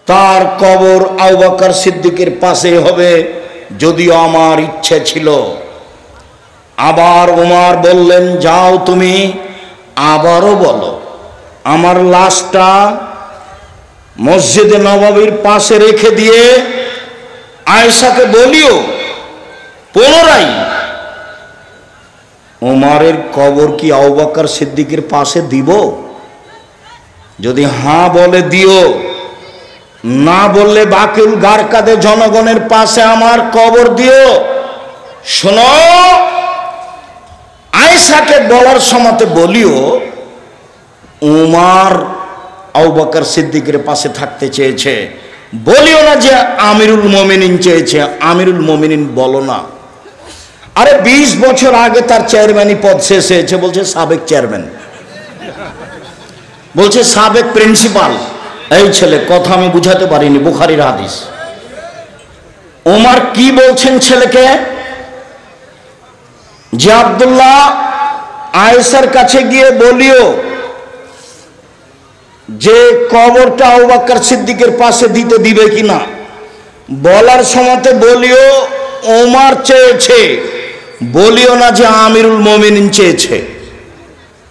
তার কবর আবু বকর সিদ্দিকের পাশে হবে, যদিও আমার ইচ্ছে ছিল। আবার ওমর বললেন, যাও তুমি আবারও বলো আমার লাশটা মসজিদে নববীর পাশে রেখে দিয়ে আয়েশাকে বলিও পুনরায় ওমরের কবর কি আবু বকর সিদ্দিকের পাশে দিব? যদি হ্যাঁ বলে দিও, না বললে বাকিউল গারকাদে জনগণের পাশে আমার কবর দিও। শোনো, আয়েশাকে বলার সময়তে বলিও উমর আবু বকর সিদ্দিকের পাশে থাকতে চেয়েছে, বলিও না যে আমিরুল মোমিনিন চেয়েছে। আমিরুল মোমিনিন বলো না। আরে 20 বছর আগে তার চেয়ারম্যানই পদ শেষ হয়েছে, বলছে সাবেক চেয়ারম্যান, বলছে সাবেক প্রিন্সিপাল। এই ছেলে কথা আমি বুঝাতে পারিনি, বুখারীর হাদিস। ওমর কি বলছেন ছেলেকে, যে আব্দুল্লাহ আয়েশার কাছে গিয়ে বলিও যে কবরটা আবু বকর সিদ্দিকের পাশে দিতে দিবে কিনা। বলার সময়তে বলিও ওমর চেয়েছে, বলিও না যে আমিরুল মোমিনিন চেয়েছে।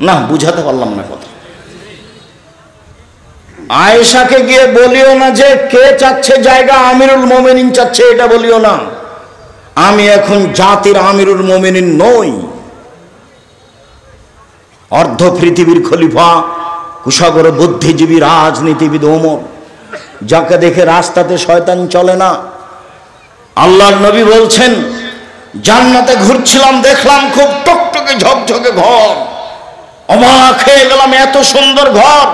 না, বুঝাতে পারলাম না কথা। আয়েশাকে গিয়ে বলিও না যে কে চাচ্ছে জায়গা, আমিরুল মোমিনিন চাচ্ছে, এটা বলিও না। আমি এখন জাতির আমিরুল মোমিনিন নই। অর্ধ পৃথিবীর খলিফা, কুশাগর বুদ্ধিজীবী রাজনীতিবিদ ওমর, যাকে দেখে রাস্তাতে শয়তান চলে না। আল্লাহর নবী বলছেন, জান্নাতে ঘুরছিলাম, দেখলাম খুব টকটকে ঝকঝকে ঘর, অবাক হয়ে গেলাম, এত সুন্দর ঘর।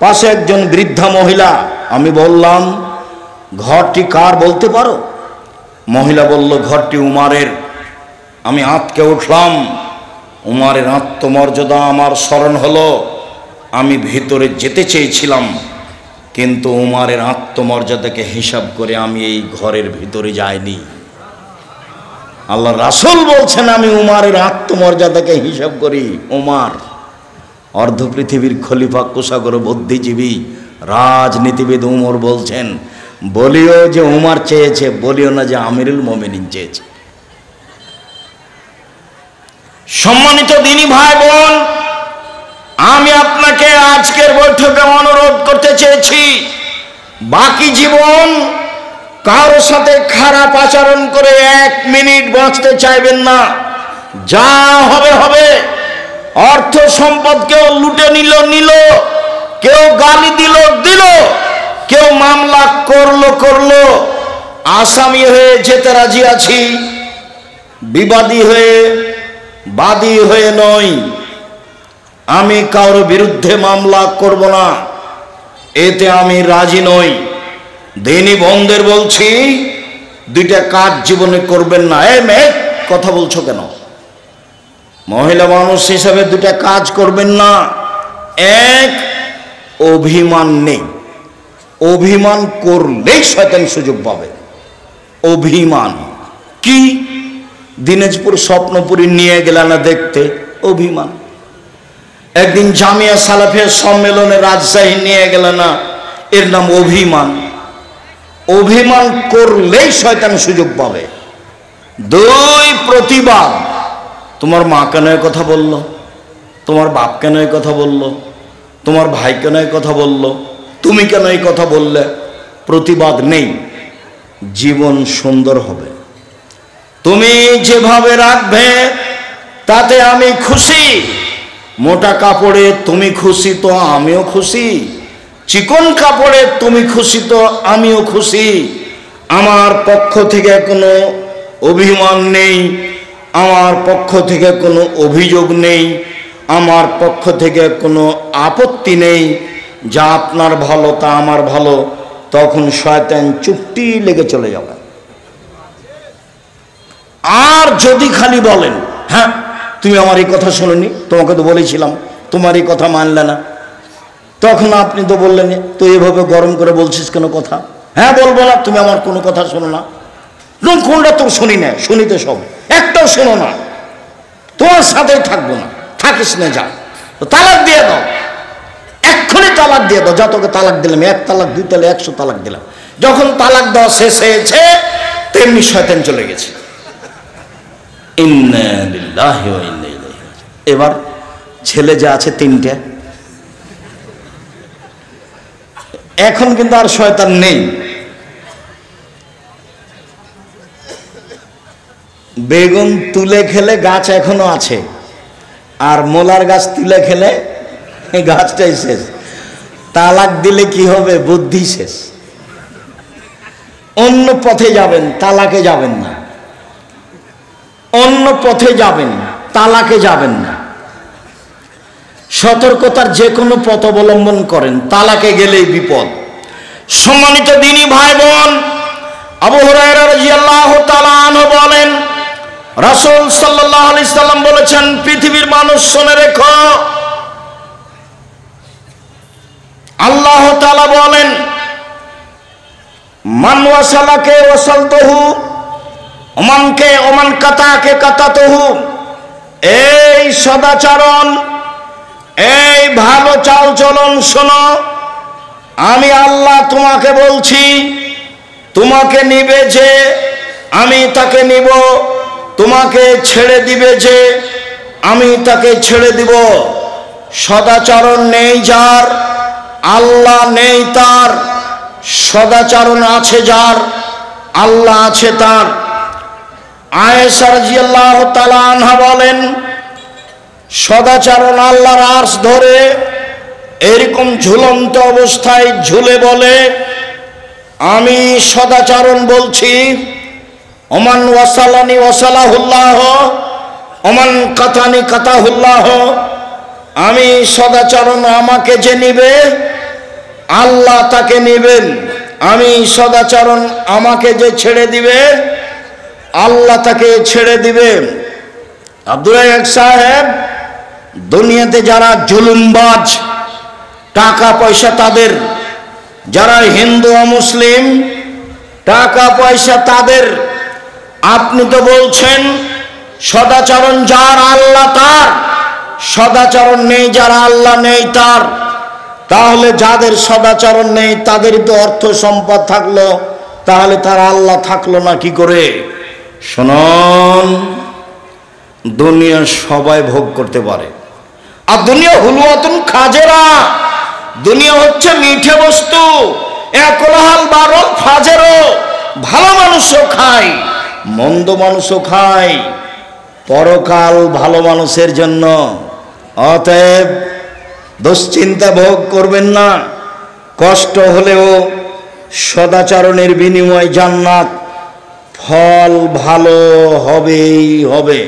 পাশে একজন বৃদ্ধা মহিলা। আমি বললাম, ঘরটি কার বলতে পারো? মহিলা বলল, ঘরটি উমারের। আমি আঁতকে উঠলাম। উমারের আত্মমর্যাদা আমার স্মরণ হলো। আমি ভিতরে যেতে চেয়েছিলাম, কিন্তু উমারের আত্মমর্যাদাকে হিসাব করে আমি এই ঘরের ভিতরে যাইনি। আল্লাহ রাসূল বলছেন, আমি উমারের আত্মমর্যাদাকে হিসাব করি। উমার অর্ধ পৃথিবীর খলিফা, কুশাগর বুদ্ধিজীবী রাজনীতিবিদ উমর বলছেন, বলিও যে উমার চেয়েছে, বলিও না যে আমিরুল মোমিনিন চেয়েছে। সম্মানিত দিনী ভাই বোন, আমি আপনাকে আজকের বৈঠকে অনুরোধ করতে চেয়েছি, বাকি জীবন কারোর সাথে খারাপ আচরণ করে 1 মিনিট বাঁচতে চাইবেন না। যা হবে হবে। অর্থ সম্পদ কেউ লুটে নিল, কেউ গালি দিল, কেউ মামলা করলো। আসামি হয়ে যেতে রাজি আছি, বিবাদী হয়ে, বাদী হয়ে নয়। আমি কারোর বিরুদ্ধে মামলা করব না, এতে আমি রাজি নই। দিনী বন্ধের বলছি, 2টা কাজ জীবনে করবেন না। মেয়ে কথা বলছো কেন? মহিলা মানুষ হিসাবে 2টা কাজ করবেন না। 1, অভিমান নেই। অভিমান করলেই শয়তান সুযোগ পাবে। অভিমান কি? দিনাজপুর স্বপ্নপুরী নিয়ে গেল না দেখতে, অভিমান। একদিন জামিয়া সালাফিয়া সম্মেলনে রাজশাহী নিয়ে গেল না, এর নাম অভিমান। অভিমান করলেই শয়তান সুযোগ পাবে। 2, প্রতিবাদ। তোমার মা কেন এই কথা বললো, তোমার বাপ কেন এই কথা বললো, তোমার ভাই কেন এই কথা বললো, তুমি কেন এই কথা বললে? প্রতিবাদ নেই, জীবন সুন্দর হবে। তুমি যেভাবে রাখবে তাতে আমি খুশি। মোটা কাপড়ে তুমি খুশি তো আমিও খুশি, চিকন কাপড়ে তুমি খুশি তো আমিও খুশি। আমার পক্ষ থেকে কোনো অভিমান নেই, আমার পক্ষ থেকে কোনো অভিযোগ নেই, আমার পক্ষ থেকে কোনো আপত্তি নেই। যা আপনার ভালো তা আমার ভালো। তখন শয়তান চুপটি লেগে চলে যাবে। আর যদি খালি বলেন, হ্যাঁ তুমি আমার এই কথা শোনোনি, তোমাকে তো বলেছিলাম, তোমার এই কথা মানলে না, তখন আপনি তো বললেন, তো এভাবে গরম করে বলছিস কেন কথা? হ্যাঁ বলবো না, তুমি আমার কোনো কথা শোনো না। কোনটা তো শুনি না, শুনিতে সব, একটাও শোনো না, তোমার সাথেই থাকবো না, থাকিস না, যা, তালাক দিয়ে দাও, এক্ষুনি তালাক দিয়ে দাও, যা তোকে তালাক দিলাম, 1 তালাক 2 তালাক 100 তালাক দিলাম। যখন তালাক দেওয়া শেষ হয়েছে তেমনি শয়তান চলে গেছে। ইন্না লিল্লাহি ওয়া ইন্না ইলাইহি রাজিউন। এবার ছেলে যা আছে 3টে, এখন কিন্তু আর শয়তান নেই। বেগুন তুলে খেলে গাছ এখনো আছে, আর মোলার গাছ তুলে খেলে গাছটাই শেষ। তালাক দিলে কি হবে? বুদ্ধি শেষ। অন্য পথে যাবেন, তালাকে যাবেন না। অন্য পথে যাবেন, তালাকে যাবেন না। সতর্কতার যে কোনো পথ অবলম্বন করেন, তালাকে গেলেই বিপদ। সম্মানিত দ্বীনি ভাই বোন, আবু হুরায়রা রাদিয়াল্লাহু তাআলা আনহু বলেন, রাসূল সাল্লাল্লাহু আলাইহি সাল্লাম বলেছেন, পৃথিবীর মানুষ শুনে রেখো, আল্লাহ তাআলা বলেন, মান ওয়াসালাকে ওয়াসালতুহু ওমানকে ওমান কাতাকে কাতাতুহু। এই সদাচরণ, এই ভালো চালচলন শোনো, আমি আল্লাহ তোমাকে বলছি, তোমাকে নিবে যে আমি তাকে নিব, তোমাকে ছেড়ে দিবে যে আমি তাকে ছেড়ে দিব। সদাচরণ নেই যার, আল্লাহ নেই তার। সদাচরণ আছে যার, আল্লাহ আছে তার। আয়েশা রাদিয়াল্লাহু তাআলা আনহা বলেন, সদাচরণ আল্লাহর আরশ ধরে এরকম ঝুলন্ত অবস্থায় ঝুলে বলে, আমি সদাচরণ বলছি, ওমান ওয়াসালানি ওয়াসালাহুল্লাহ ওমান কাতানি কাতাহুল্লাহ। আমি সদাচরণ, আমাকে যে নিবে আল্লাহ তাকে নিবেন। আমি সদাচরণ, আমাকে যে ছেড়ে দিবে আল্লাহ তাকে ছেড়ে দিবে। আব্দুল রাজ্জাক সাহেব, দুনিয়াতে যারা জুলুমবাজ, টাকা পয়সা তাদের, যারা হিন্দু ও মুসলিম, টাকা পয়সা তাদের। আপনি তো বলছেন সদাচরণ যার, আল্লাহ তার। সদাচরণ নেই যারা, আল্লাহ নেই তার। তাহলে যাদের সদাচরণ নেই তাদেরই তো অর্থ সম্পদ থাকলো, তাহলে তার আল্লাহ থাকলো না কি করে? শুনুন, দুনিয়া সবাই ভোগ করতে পারে, আর দুনিয়া হুলওয়াতুন খাজেরা। দুনিয়া হচ্ছে মিঠে বস্তু, একলাহাল বারল ফাজেরও। ভালো মানুষও খায়, মন্দ মানুষও খায়। পরকাল ভালো মানুষের জন্য। অতএব দুশ্চিন্তা ভোগ করবেন না। কষ্ট হলেও সদাচরণের বিনিময় জান্নাত, ফল ভালো হবেই হবে।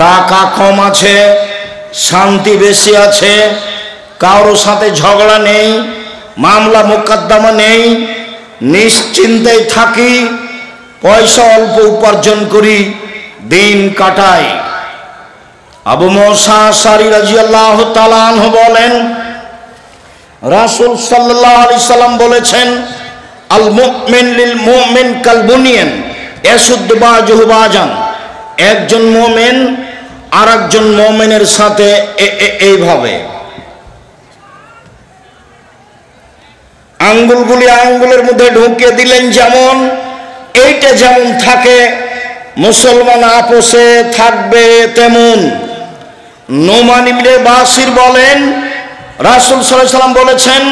টাকা কম আছে, শান্তি বেশি আছে, কারোর সাথে ঝগড়া নেই, মামলা মোকদ্দমা নেই, নিশ্চিন্তায় থাকি, পয়সা অল্প উপার্জন করি, দিন কাটাই। আবু মুসা আশআরী রাদিয়াল্লাহু তাআলা আনহু বলেন, রাসূল সাল্লাল্লাহু আলাইহি সাল্লাম বলেছেন, আল মুমিন লিল মুমিন কাল বুনিয়ান ইয়াসুদ্দু বাযুহু বাযান। একজন মুমিন আরেকজন মুমিনের সাথে এইভাবে আঙ্গুলগুলি আঙ্গুলের মধ্যে ঢুকিয়ে দিলেন, যেমন এইটা যেমন থাকে, মুসলমান আপোষে থাকবে তেমন। নোমান ইবনে বাশির বলেন, রাসূল সাল্লাল্লাহু আলাইহি সাল্লাম বলেছেন,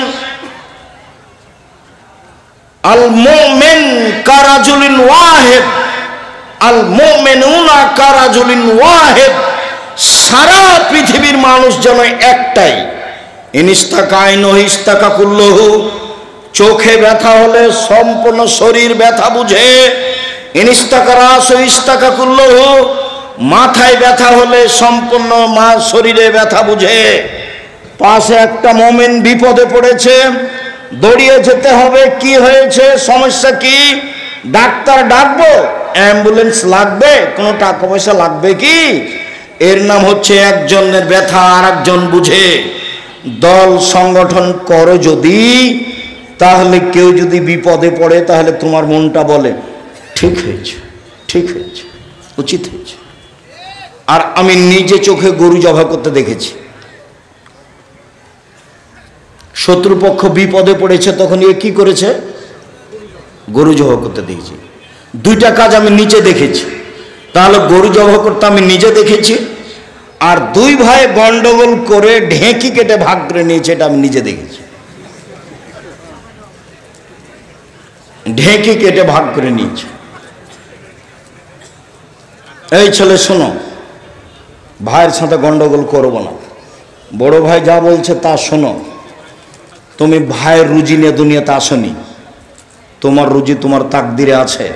আল মুমিন কারাজুলিন ওয়াহিদ, আল মুমিনুনা কারাজুলিন ওয়াহিদ। সারা পৃথিবীর মানুষ যেন একটাই। ইনিস্তাকা আইনহু ইস্তাকা কুল্লুহু। চোখে ব্যথা হলে সম্পূর্ণ শরীর ব্যথা বুঝে। ইনিস্তাকা রাসু ইস্তাকা কুল্লুহু। মাথায় ব্যথা হলে সম্পূর্ণ শরীরে ব্যথা বুঝে। পাশে একটা মুমিন বিপদে পড়েছে, দৌড়িয়ে যেতে হবে। কি হয়েছে, সমস্যা কি? ডাক্তার ডাকবো? অ্যাম্বুলেন্স লাগবে? কোনো টাকা পয়সা লাগবে কি? এর নাম হচ্ছে একজনের ব্যথা আর একজন বুঝে। দল সংগঠন করো যদি, তাহলে কেউ যদি বিপদে পড়ে তাহলে তোমার মনটা বলে ঠিক হয়েছে, ঠিক হয়েছে, উচিত হয়েছে। আর আমি নিজে চোখে গরু জবাই করতে দেখেছি। শত্রুপক্ষ বিপদে পড়েছে, তখন এ কি করেছে? গরু জবাই করতে দেখেছি। দুইটা কাজ আমি নিচে দেখেছি। তাহলে গরু জবাই করতে আমি নিজে দেখেছি, আর দুই ভাই গন্ডগোল করে ঢেঁকি কেটে ভাগ করে নিয়েছে, এটা আমি নিজে দেখেছি। ঢেঁকি কেটে ভাগ করে নিয়েছে। এই ছেলে শোনো, ভাইয়ের সাথে গন্ডগোল করবো না, বড় ভাই যা বলছে তা শোনো। তুমি ভাইয়ের রুজি নিয়ে দুনিয়াতে আসনি, তোমার রুজি তোমার তাকদিরে আছে।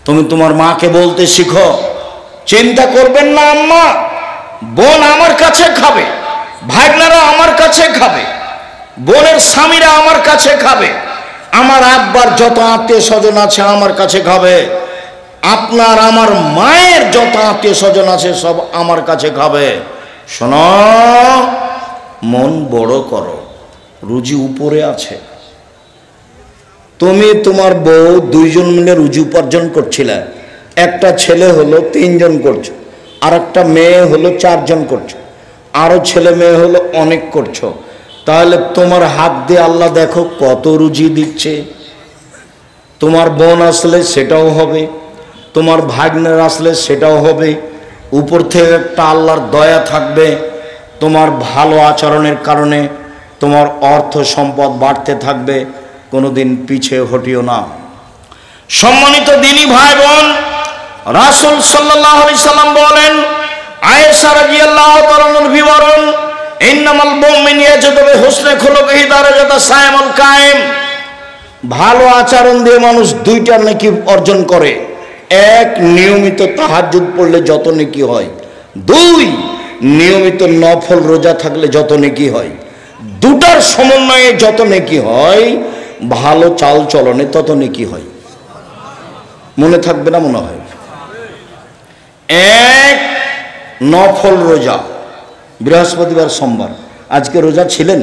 তুমি তোমার মাকে বলতে শিখো, চিন্তা করবেন না আম্মা, বোন আমার কাছে খাবে, ভাইগনারা আমার কাছে খাবে, বোনের স্বামীরা আমার কাছে খাবে, আমার আব্বার যত আত্মীয় স্বজন আছে আমার কাছে খাবে, আপনার আমার মায়ের যত আত্মীয় স্বজন আছে সব আমার কাছে খাবে। শোনো, মন বড় করো, রুজি উপরে আছে। তুমি তোমার বউ দুইজন মিলে রুজি উপার্জন করছিলে, একটা ছেলে হলো 3 জন করছো, আর একটা মেয়ে হলো 4 জন করছো, আরো ছেলে মেয়ে হলো অনেক করছো। তাহলে তোমার হাত দিয়ে আল্লাহ দেখো কত রুজি দিচ্ছে। তোমার বোন আসলে সেটাও হবে, তোমার ভাগ্নের আসলে সেটাও হবে। উপর থেকে একটা আল্লাহর দয়া থাকবে, তোমার ভালো আচরণের কারণে তোমার অর্থ সম্পদ বাড়তে থাকবে, কোনোদিন পিছিয়ে হটিও না। সম্মানিত দিনী ভাই বোন, রাসূল সাল্লাল্লাহু আলাইহি সাল্লাম বলেন, আয়েশা রাদিয়াল্লাহু তাআলার বিবরণ, ইন্নামাল মুমিনু ইয়াজুদু বিহুসনি খুলুকিহি দারাজাতা সায়ামুল কায়েম। ভালো আচরণ দিয়ে মানুষ দুইটা নেকি অর্জন করে। এক, নিয়মিত তাহাজ্জুদ পড়লে যত নেকি হয়। 2, নিয়মিত নফল রোজা থাকলে যত নেকি হয়। দুটার সমন্বয়ে যত নেকি হয়, ভালো চাল চলনে তত নেকি হয়। মনে থাকবে না মনে হয়? এক, নফল রোজা, বৃহস্পতিবার সোমবার। আজকে রোজা ছিলেন?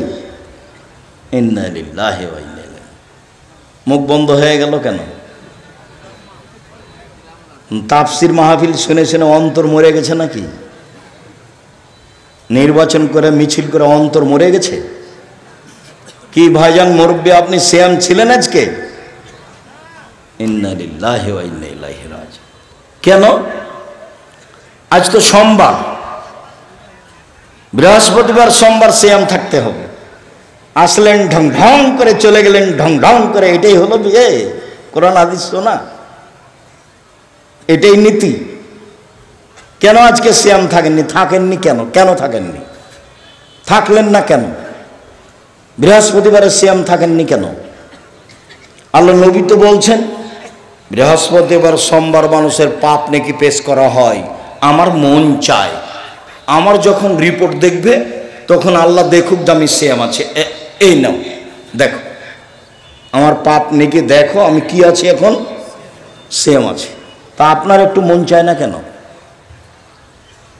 ইন্না লিল্লাহি ওয়া ইন্না ইলাইহি। মুখ বন্ধ হয়ে গেল কেন? তাফসির মাহফিল শুনে শুনে অন্তর মরে গেছে নাকি? নির্বাচন করে মিছিল করে অন্তর মরে গেছে কি? ভাইজান মুরব্বী, আপনি সিয়াম ছিলেন আজকে? ইন্না লিল্লাহি ওয়া ইন্না ইলাইহি রাজিউন। কেন? আজ তো সোমবার, বৃহস্পতিবার সোমবার সিয়াম থাকতে হবে। আসলেন ঢং ঢং করে, চলে গেলেন ঢং ঢং করে। এটাই হলো বিয়ে? কোরআন হাদিস তো না, এটাই নীতি। কেন আজকে সিয়াম থাকেননি? থাকেননি কেন? কেন থাকেননি? থাকলেন না কেন? বৃহস্পতিবারে সিয়াম থাকেননি কেন? আল্লাহ নবী তো বলছেন, বৃহস্পতিবার সোমবার মানুষের পাপ নেকি পেশ করা হয়। আমার মন চায়, আমার যখন রিপোর্ট দেখবে তখন আল্লাহ দেখুক যে আমি সিয়াম আছে, এই নাও দেখো আমার পাপ নেকি, দেখো আমি কি আছি, এখন সিয়াম আছে। তা আপনার একটু মন চায় না কেন?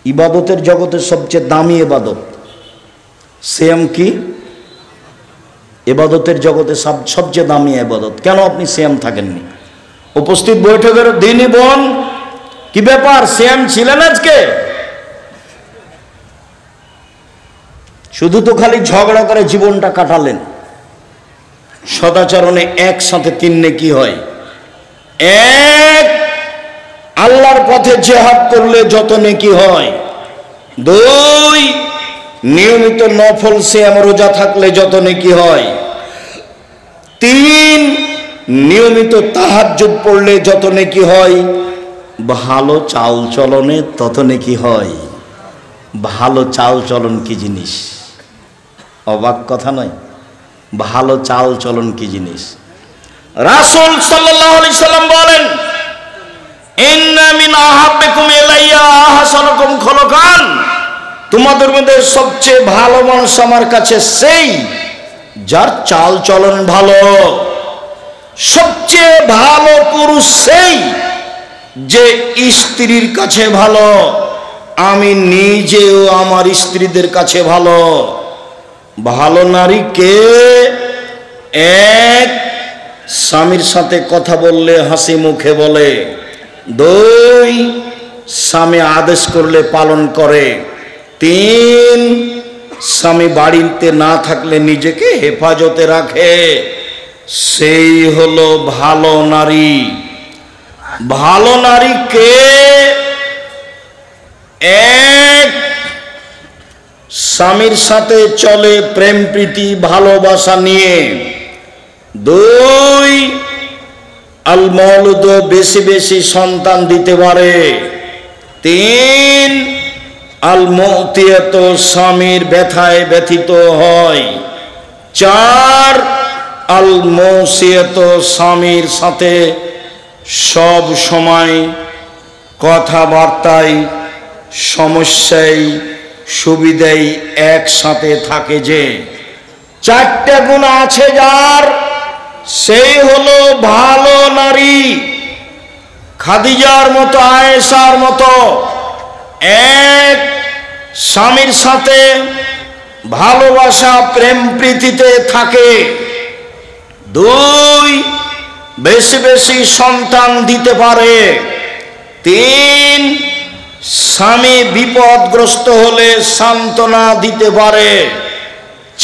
ইবাদতের জগতের সবচেয়ে দামি ইবাদত সিয়াম। কি ইবাদতের জগতে সবচেয়ে দামি ইবাদত, কেন আপনি সিয়াম থাকেননি? উপস্থিত বৈঠকের দিনই বোন, কি ব্যাপার, সিয়াম ছিলেন আজকে? শুধু তো খালি ঝগড়া করে জীবনটা কাটালেন। সদাচরণে একসাথে 3 নেকি হয়। 1, আল্লাহর পথে জিহাদ করলে যত নেকি হয়। 2, নিয়মিত নফল সিয়াম রোজা থাকলে যত নেকি হয়। 3, নিয়মিত তাহাজ্জুদ পড়লে যত নেকি হয়। ভালো চাল চলনে তত নেকি হয়। ভালো চাল চলন কি জিনিস? অবাক কথা নয়? ভালো চাল চলন কি জিনিস? রাসূল সাল্লাল্লাহু আলাইহি সাল্লাম বলেন, ইন্না মিন আহাব্বিকুম ইলাইয়া আহসানুকুম খুলুকান। তোমাদের মধ্যে সবচেয়ে ভালো মানুষ আমার কাছে সেই যার চাল চলন ভালো। সবচেয়ে ভালো পুরুষ সেই যে স্ত্রীর কাছে ভালো। আমি নিজেও আমার স্ত্রীদের কাছে ভালো। ভালো নারী কে? 1, স্বামীর সাথে কথা বললে হাসি মুখে বলে। 2, স্বামী আদেশ করলে পালন করে। 3, স্বামী বাড়িতে না থাকলে নিজেকে হেফাজতে রাখে, সেই হলো ভালো নারী। ভালো নারী কে? এক, স্বামীর সাথে চলে প্রেম প্রীতি ভালোবাসা নিয়ে। দুই, আল মওলুদ, বেশি বেশি সন্তান দিতে পারে। তিন, আল মুতিয়াত, স্বামীর ব্যথায় ব্যথিত হয়। চার, আল মুসিয়াত, স্বামীর সাথে সব সময় কথাবার্তায় সমস্যায় সুবিধায় একসাথে থাকে। যে চারটা গুণ আছে যার, সেই হলো ভালো নারী। খাদিজার মতো, আয়েশার মতো। এক, স্বামীর সাথে ভালোবাসা প্রেম প্রীতিতে থাকে। দুই, বেশি বেশি সন্তান দিতে পারে। তিন, স্বামী বিপদগ্রস্ত হলে সান্ত্বনা দিতে পারে।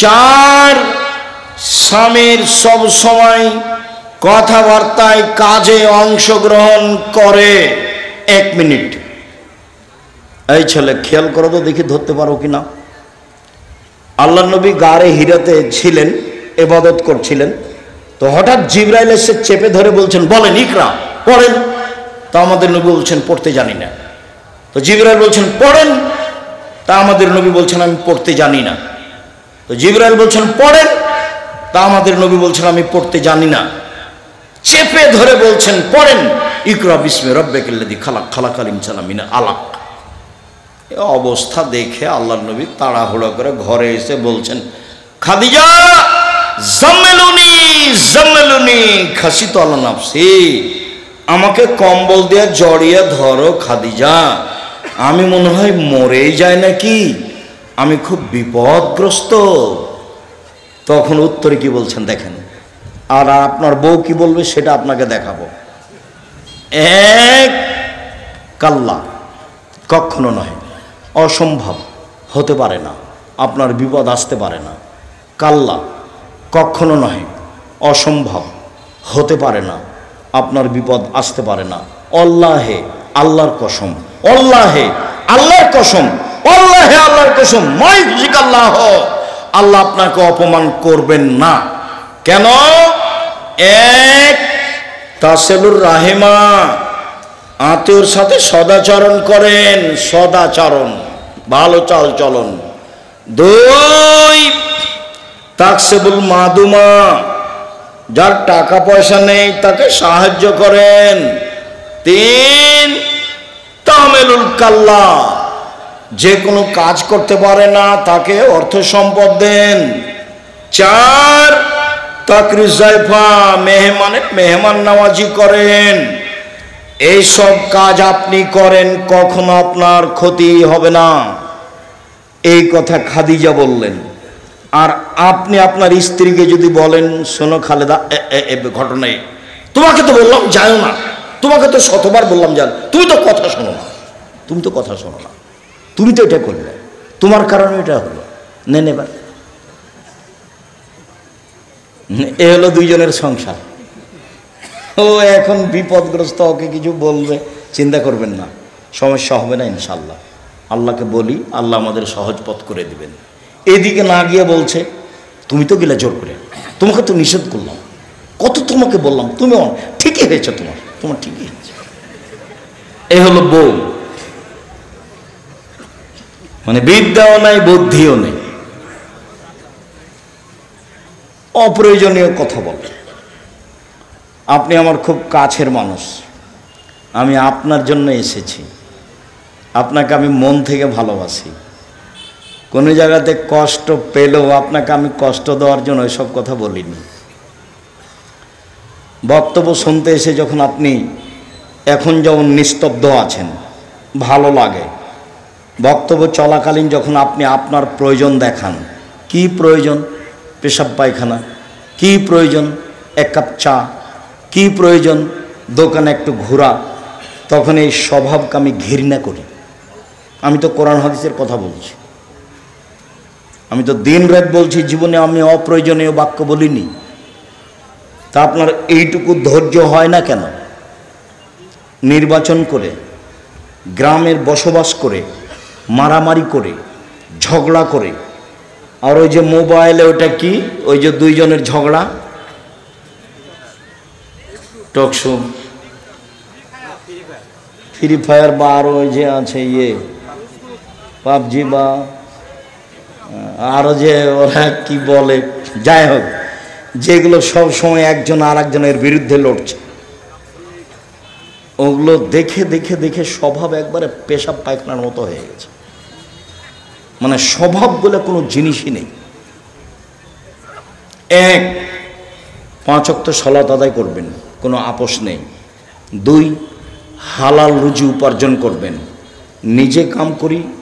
চার, স্বামীর সব সময় কথাবার্তায় কাজে অংশগ্রহণ করে। এক মিনিট, এই ছেলে খেয়াল করো তো দেখি ধরতে পারো কিনা। আল্লাহ নবী গারে হিরাতে ছিলেন, ইবাদত করছিলেন, তো হঠাৎ জিবরাইল এসে চেপে ধরে বলছেন, বলেন ইকরা, পড়েন। তা আমাদের নবী বলছেন পড়তে জানি না। তো জিবরাইল বলছেন পড়েন। তা আমাদের নবী বলছেন আমি পড়তে জানি না। তো জিবরাইল বলছেন পড়েন। তা আমাদের নবী বলছেন আমি পড়তে জানি না। চেপে ধরে বলছেন পড়েন, ইকরা বিস্মি রব্বিকাল্লাযী খালাক, খালাকাল ইনসানা মিন আলাক। এই অবস্থা দেখে আল্লাহর নবী তাড়াহুড়ো করে ঘরে এসে বলছেন, খাদিজা জাম্মেলুনি জাম্মেলুনি খাসিতু আলা নাফসি, আমাকে কম্বল দিয়ে জড়িয়ে ধরো খাদিজা, আমি মনে হয় মরেই যায় নাকি, আমি খুব বিপদগ্রস্ত। তখন উত্তরে কি বলছেন দেখেন, আর আপনার বউ কি বলবে সেটা আপনাকে দেখাবো। এক, কাল্লা, কখনো নয়, অসম্ভব, হতে পারে না, আপনার বিপদ আসতে পারে না। কাল্লা, কখনো নয়, অসম্ভব, হতে পারে না, আপনার বিপদ আসতে পারে না। আল্লাহে, আল্লাহর কসম, আল্লাহে, আল্লাহর কসম, আল্লাহে, আল্লাহর কসম, মাইফজিক আল্লাহ, আল্লাহ আপনাকে অপমান করবেন না। কেন? এক, তাসেলুর রাহেমা, আত্মীয়র সাথে সদাচরণ করেন, সদাচরণ, ভালো চাল চলন। দুই, তাকসেবুল মাদুমা, যার টাকা পয়সা নেই তাকে সাহায্য করেন। তিন, তামেলুল কাল্লা, যে কোনো কাজ করতে পারে না তাকে অর্থ সম্পদ দেন। চার, তাকরিজ জাইফা, মেহমানের মেহমান নওয়াজি করেন। এইসব কাজ আপনি করেন, কখনো আপনার ক্ষতি হবে না। এই কথা খাদিজা বললেন। আর আপনি আপনার স্ত্রীকে যদি বলেন, শোনো খালেদা, ঘটনায় তোমাকে তো বললাম যাও না, তোমাকে তো শতবার বললাম যান, তুমি তো কথা শোনো না, তুমি তো কথা শোনো না, তুমি তো এটা করলে, তোমার কারণে এটা হলো, নেন এবার। এ হলো দুইজনের সংসার। ও এখন বিপদগ্রস্ত, ওকে কিছু বলবে, চিন্তা করবেন না, সমস্যা হবে না ইনশাল্লাহ। আল্লাহকে বলি, আল্লাহ আমাদের সহজ পথ করে দিবেন। এদিকে না গিয়ে বলছে, তুমি তো গেলে জোর করে, তোমাকে তো নিষেধ করলাম, কত তোমাকে বললাম, তুমি ঠিকই হয়েছে, তোমার ঠিকই হয়েছে। এ হলো বউ, মানে বিদ্যাও নাই বুদ্ধিও নেই, অপ্রয়োজনীয় কথা বলে। আপনি আমার খুব কাছের মানুষ, আমি আপনার জন্য এসেছি, আপনাকে আমি মন থেকে ভালোবাসি। কোনো জায়গাতে কষ্ট পেলেও আপনাকে আমি কষ্ট দেওয়ার জন্য এসব কথা বলিনি। বক্তব্য শুনতে এসে যখন আপনি এখন যেমন নিস্তব্ধ আছেন, ভালো লাগে। বক্তব্য চলাকালীন যখন আপনি আপনার প্রয়োজন দেখান, কি প্রয়োজন, পেশাব পায়খানা, কি প্রয়োজন, এক কাপ চা, কি প্রয়োজন, দোকানে একটু ঘোরা, তখন এই স্বভাবকে আমি ঘৃণা করি। আমি তো কোরআন হাদিসের কথা বলছি। আমি তো দিন রাত বলছি, জীবনে আমি অপ্রয়োজনীয় বাক্য বলিনি। তা আপনার এইটুকু ধৈর্য হয় না কেন? নির্বাচন করে, গ্রামের বসবাস করে, মারামারি করে, ঝগড়া করে, আর ওই যে মোবাইলে ওটা কি, ওই যে দুইজনের ঝগড়া, টকশো, ফ্রি ফায়ার, বা আরও ওই যে আছে পাবজি, বা আরও যে ওরা কি বলে, যাই হোক, যেগুলো সব সময় একজন আর একজনের বিরুদ্ধে লড়ছে, ওগুলো দেখে দেখে দেখে স্বভাব একবারে পেশাব পায়খানার মতো হয়ে গেছে। মানে স্বভাব বলে কোনো জিনিসই নেই। 1, 5 ওয়াক্ত সালাত আদায় করবেন, কোনো আপোষ নেই। 2, হালাল রুজি উপার্জন করবেন, নিজে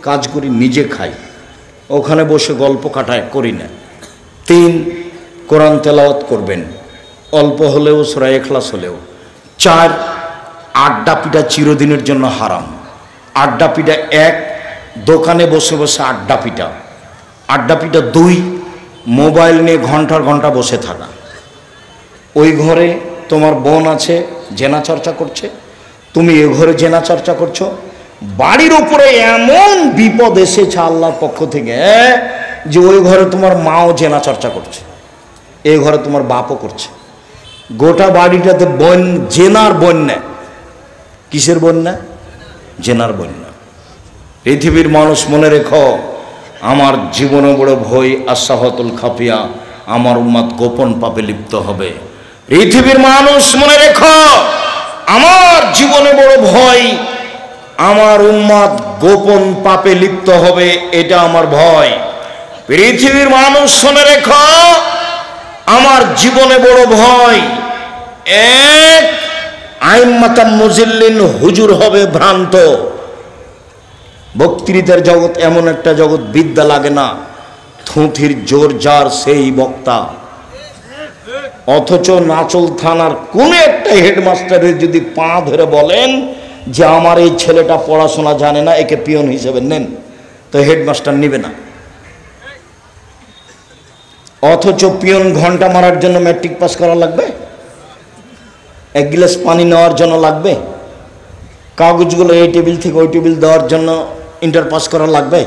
কাজ করি, নিজে খাই, ওখানে বসে গল্প কাটায় করি না। 3, কোরআন তেলাওয়াত করবেন, অল্প হলেও, সূরা ইখলাস হলেও। 4, আড্ডা পিটা চিরদিনের জন্য হারাম। আড্ডা পিটা 1, দোকানে বসে বসে আড্ডা পিটা। 2, মোবাইল নিয়ে ঘন্টার ঘন্টা বসে থাকা। ওই ঘরে তোমার বোন আছে, জেনা চর্চা করছে, তুমি এ ঘরে জেনা চর্চা করছো। বাড়ির উপরে এমন বিপদ এসেছে আল্লাহর পক্ষ থেকে যে ওই ঘরে তোমার মাও জেনা চর্চা করছে, এই ঘরে তোমার বাপও করছে। গোটা বাড়িটাতে জেনার বন্যা। কিসের বন্যা? জেনার বন্যা। পৃথিবীর মানুষ মনে রেখো, আমার জীবনে বড় ভয় আসাহতুল খাফিয়া, আমার উম্মত গোপন পাপে লিপ্ত হবে। পৃথিবীর মানুষ মনে রেখো, আমার জীবনে বড় ভয়, আমার উম্মত গোপন পাপে লিপ্ত হবে, এটা আমার ভয়। পৃথিবীর মানুষ শুনে রেখো, আমার জীবনে বড় ভয়, 1, আইম্মাতাম মুজিল্লিন, হুজুর হবে ভ্রান্ত। বক্তৃতার জগৎ এমন একটা জগৎ, বিদ্যা লাগে না, থুথির জোর যার সেই বক্তা। অথচ নাচল থানার কোন একটা হেডমাস্টারের যদি পা ধরে বলেন যে আমার এই ছেলেটা পড়াশোনা জানে না, একে পিয়ন হিসেবে নেন, তো হেডমাস্টার নিবে না। অথচ পিয়ন ঘন্টা মারার জন্য ম্যাট্রিক পাস করা লাগবে, 1 গ্লাস পানি নেওয়ার জন্য লাগবে, কাগজগুলো এই টেবিল থেকে ওই টেবিল দেওয়ার জন্য ইন্টার পাস করা লাগবে,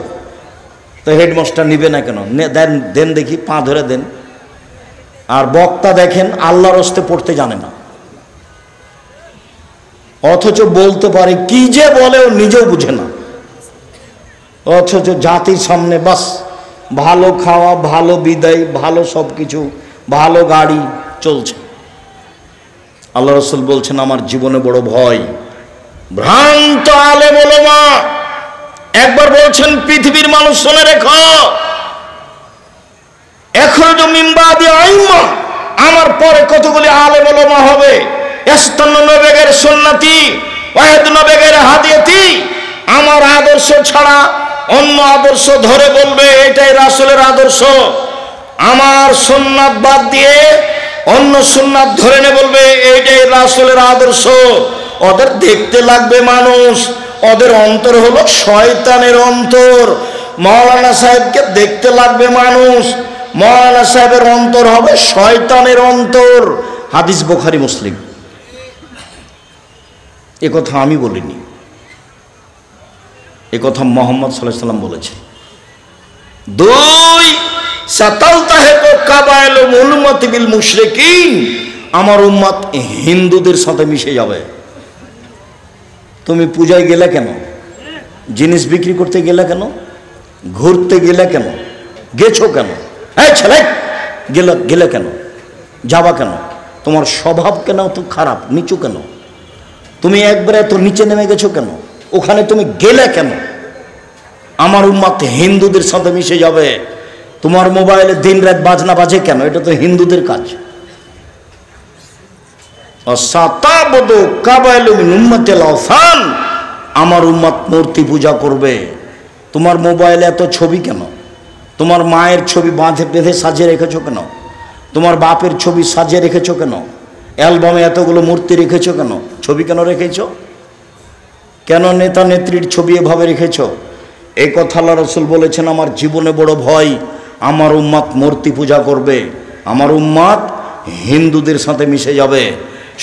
তো হেডমাস্টার নিবে না কেন? দেন দেখি, পা ধরে দেন। আর বক্তা দেখেন আল্লাহর হস্তে পড়তে জানে না, অথচ বলতে পারে, কি যে বলে ও নিজেও বুঝে না। অথচ জাতির সামনে বাস ভালো খাওয়া, ভালো বিদায়, ভালো সব কিছু, ভালো গাড়ি চলছে। আল্লাহ রাসূল বলছেন, আমার জীবনে বড় ভয় ভ্রান্ত আলেম ওলামা। একবার বলছেন, পৃথিবীর মানুষ শুনে রেখো, এখনো মিম্বাদি আইম্মা, আমার পরে কতগুলি আলেম ওলামা হবে, ইস্তান্নু বেগের সুন্নতি ওয়াহিদুন বেগের হাদিয়াতি, আমার আদর্শ ছাড়া অন্য আদর্শ ধরে বলবে এটাই রাসূলের আদর্শ, আমার সুন্নাত বাদ দিয়ে অন্য সুন্নাত ধরে নে বলবে এইটাই রাসূলের আদর্শ। ওদের দেখতে লাগবে মানুষ, ওদের অন্তর হলো শয়তানের অন্তর। মাওলানা সাহেবকে দেখতে লাগবে মানুষ, মাওলানা সাহেবের অন্তর হবে শয়তানের অন্তর। হাদিস বুখারী মুসলিম। এ কথা আমি বলিনি, এ কথা মুহাম্মদ সাল্লাল্লাহু আলাইহি ওয়াসাল্লাম বলেছে। 2, সাতালতাহিকু কাবাইলুল উম্মতি বিল মুশরিকিন, আমার উম্মত হিন্দুদের সাথে মিশে যাবে। তুমি পূজায় গেলে কেন? জিনিস বিক্রি করতে গেলে কেন? ঘুরতে গেলে কেন? গেছো কেন? এই ছেলে, গেলে কেন? যাবা কেন? তোমার স্বভাব কেন তো খারাপ, নিচু কেন? তুমি একবারে এত নিচে নেমে গেছো কেন? ওখানে তুমি গেলে কেন? আমার উম্মত হিন্দুদের সাথে মিশে যাবে। তোমার মোবাইলে দিন রাত বাজনা বাজে কেন? এটা তো হিন্দুদের কাজ। আমার উম্মত মূর্তি পূজা করবে। তোমার মোবাইলে এত ছবি কেন? তোমার মায়ের ছবি বেঁধে সাজিয়ে রেখেছো কেন? তোমার বাপের ছবি সাজিয়ে রেখেছো কেন? অ্যালবামে এতগুলো মূর্তি রেখেছো কেন? ছবি কেন রেখেছো? কেন নেতা নেত্রীর ছবি এভাবে রেখেছো? এই কথা আল্লাহ রাসূল বলেছেন, আমার জীবনে বড় ভয় আমার উম্মাত মূর্তি পূজা করবে, আমার উম্মাত হিন্দুদের সাথে মিশে যাবে।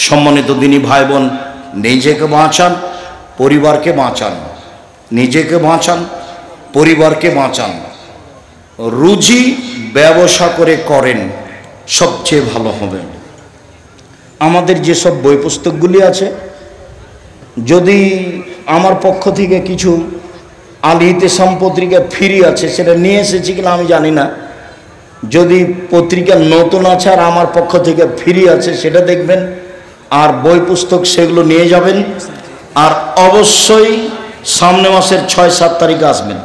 সম্মানিত দিনী ভাই বোন, নিজেকে বাঁচান, পরিবারকে বাঁচান, নিজেকে বাঁচান, পরিবারকে বাঁচান। রুজি ব্যবসা করে করেন, সবচেয়ে ভালো হবে। আমাদের যেসব বই পুস্তকগুলি আছে, যদি আমার পক্ষ থেকে কিছু আল ইতিসাম পত্রিকা ফ্রি আছে, সেটা নিয়ে এসেছি কিনা আমি জানি না। যদি পত্রিকা নতুন আছে আর আমার পক্ষ থেকে ফ্রি আছে, সেটা দেখবেন। আর বই পুস্তক সেগুলো নিয়ে যাবেন। আর অবশ্যই সামনে মাসের 6-7 তারিখে আসবেন।